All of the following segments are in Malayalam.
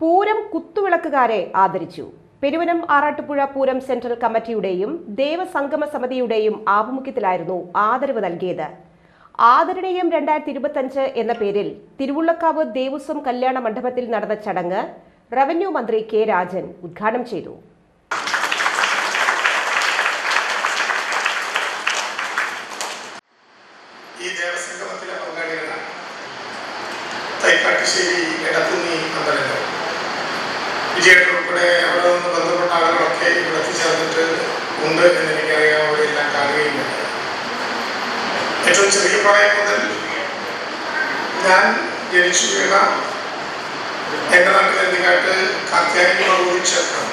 പൂരം കുത്തുവിളക്കുകാരെ ആദരിച്ചു. പെരുവനം ആറാട്ടുപുഴ പൂരം സെൻട്രൽ കമ്മിറ്റിയുടെയും ദേവസംഗമ സമിതിയുടെയും ആഭിമുഖ്യത്തിലായിരുന്നു ആദരവ് നൽകിയത്. ആദരണീയം 2025 എന്ന പേരിൽ തിരുവുള്ളക്കാവ് ദേവസ്വം കല്യാണ മണ്ഡപത്തിൽ നടന്ന ചടങ്ങ് റവന്യൂ മന്ത്രി കെ രാജൻ ഉദ്ഘാടനം ചെയ്തു. വിജയത്തോടെ അവിടെ നിന്ന് ബന്ധപ്പെട്ട ആളുകളൊക്കെ ഇവിടെ എത്തിച്ചേർന്നിട്ട് ഉണ്ട് എന്നെനിക്കറിയാം. അവരെല്ലാം കാണുകയുമില്ല. ഏറ്റവും ചെറിയ പ്രായം മുതൽ ഞാൻ ജനിച്ചു വീണ എൻ്റെ നാട്ടിൽ എന്തിനായിട്ട് കാർത്യായനിയോടുകൂടി ക്ഷേത്രം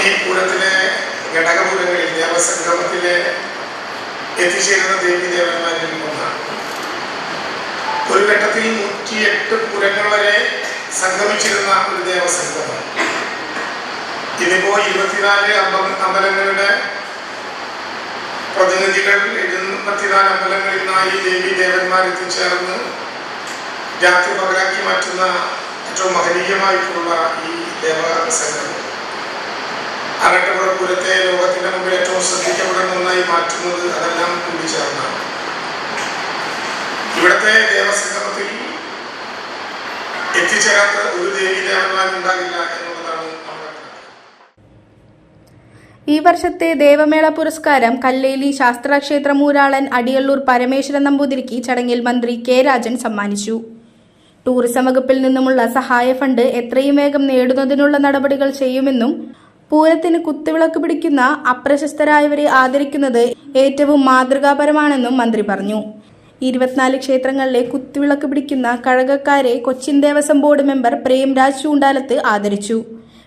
ഈ പൂരത്തിലെ ഘടകപൂരങ്ങളിൽ ദേവസംഗമത്തിലെ എത്തിച്ചേരുന്ന ദേവീദേവന്മാരിൽ ഒന്നാണ്. ഒരു ഘട്ടത്തിൽ 108 പൂരങ്ങൾ വരെ സംഗമിച്ചിരുന്ന ഒരു ദേവസംഗമം ഇന്നിപ്പോ 24 അമ്പലങ്ങളുടെ പ്രതിനിധികൾ 74 അമ്പലങ്ങളിൽ നിന്നായി ദേവി ദേവന്മാർ എത്തിച്ചേർന്ന് രാത്രി പകലാക്കി മാറ്റുന്ന ഏറ്റവും മഹനീയമായിട്ടുള്ള ഈ ദേവസംഗമം ആറാട്ടുപുഴ പൂരത്തെ ലോകത്തിന്റെ മുമ്പിൽ ഏറ്റവും ശ്രദ്ധിക്കപ്പെടുന്ന ഒന്നായി മാറ്റുന്നത് അതെല്ലാം കൂടിച്ചേർന്നാണ്. ഇവിടുത്തെ ദേവസംഗമത്തിൽ എത്തിച്ചേരാത്ത ഒരു ദേവീദേവന്മാരുണ്ടാകില്ല എന്നുള്ളതാണ് നമ്മുടെ. ഈ വർഷത്തെ ദേവമേള പുരസ്കാരം കല്ലേലി ശാസ്താക്ഷേത്ര മൂരാളൻ അടിയള്ളൂർ പരമേശ്വരൻ നമ്പൂതിരിക്ക് ചടങ്ങിൽ മന്ത്രി കെ രാജൻ സമ്മാനിച്ചു. ടൂറിസം വകുപ്പിൽ നിന്നുമുള്ള സഹായ ഫണ്ട് എത്രയും വേഗം നേടുന്നതിനുള്ള നടപടികൾ ചെയ്യുമെന്നും പൂരത്തിന് കുത്തുവിളക്ക് പിടിക്കുന്ന അപ്രശസ്തരായവരെ ആദരിക്കുന്നത് ഏറ്റവും മാതൃകാപരമാണെന്നും മന്ത്രി പറഞ്ഞു. 24 ക്ഷേത്രങ്ങളിലെ കുത്തുവിളക്ക് പിടിക്കുന്ന കഴകക്കാരെ കൊച്ചിൻ ദേവസ്വം ബോർഡ് മെമ്പർ പ്രേംരാജ് ചൂണ്ടാലത്ത് ആദരിച്ചു.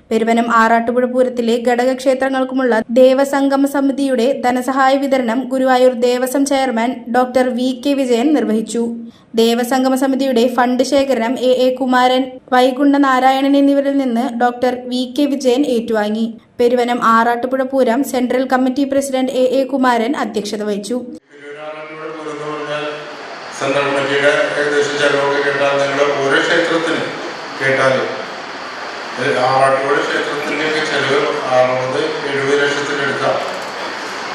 പെരുവനം ആറാട്ടുപുഴ പൂരത്തിലെ ഘടകക്ഷേത്രങ്ങൾക്കുമുള്ള ദേവസംഗമ സമിതിയുടെ ധനസഹായ വിതരണം Guruvayur Devaswom chairman doctor VK Vijayan നിർവഹിച്ചു. ദേവസംഗമ സമിതിയുടെ ഫണ്ട് ശേഖരണം AA കുമാരൻ, വൈകുണ്ഠ നാരായണൻ എന്നിവരിൽ നിന്ന് ഡോക്ടർ VK വിജയൻ ഏറ്റുവാങ്ങി. Peruvanam Arattupuzha Pooram central committee president AA Kumaran അധ്യക്ഷത വഹിച്ചു. സെൻട്രൽ കമ്മിറ്റിയുടെ ഏകദേശം ചെലവൊക്കെ കേട്ടാൽ നിങ്ങളുടെ ഓരോ ക്ഷേത്രത്തിന് കേട്ടാൽ ആറാട്ടുപുഴ ക്ഷേത്രത്തിൻ്റെയൊക്കെ ചെലവ് 60-70 ലക്ഷത്തിനടുത്താണ്.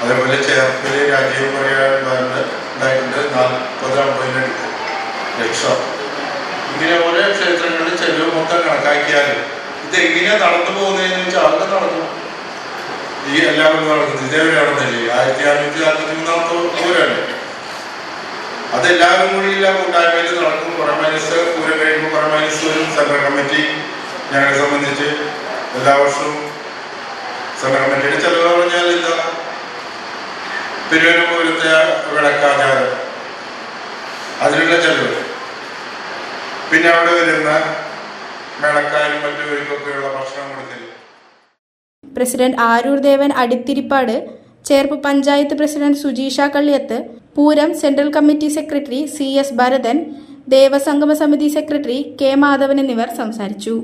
അതേപോലെ ചേർപ്പില് രാജ്യം പറയാനുണ്ടായിട്ടുണ്ട് 40-50 ലക്ഷം. ഇങ്ങനെ ഓരോ ക്ഷേത്രങ്ങളുടെ ചെലവ് മൊത്തം കണക്കാക്കിയാൽ ഇതെങ്ങനെ നടന്നു പോകുന്നതെന്ന് വെച്ചാൽ ആൾക്ക് നടന്നു. ഈ എല്ലാവരും നടക്കുന്നത് ഇതേവരെ നടന്നില്ലേ? 1543 പൂരമല്ലേ? അതെല്ലാവരും കൂടിയില്ല കൂട്ടായ്മയിൽ നടക്കും. പുറമനസ് പൂരം കഴിയുമ്പോൾ പുറമനസ് വരും. സെൻട്രൽ കമ്മിറ്റി ഞങ്ങളെ സംബന്ധിച്ച് എല്ലാ വർഷവും സെൻട്രൽ കമ്മിറ്റിയുടെ ചെലവ് പറഞ്ഞാൽ എന്താ? പെരുവനം പൂരത്തെ വിളക്കാചാരം, അതിനുള്ള ചെലവ്, പിന്നെ അവിടെ വരുന്ന മേളക്കാരും മറ്റുള്ളവർക്കൊക്കെയുള്ള ഭക്ഷണം കൊടുക്കൽ. President Aroor Devan Adithiripad, Cherpu panchayat president Sujeesha Kalliyath, Pooram central committee secretary CS Bharathan, Devasangama Samithi secretary K Madhavan എന്നിവർ സംസാരിച്ചു.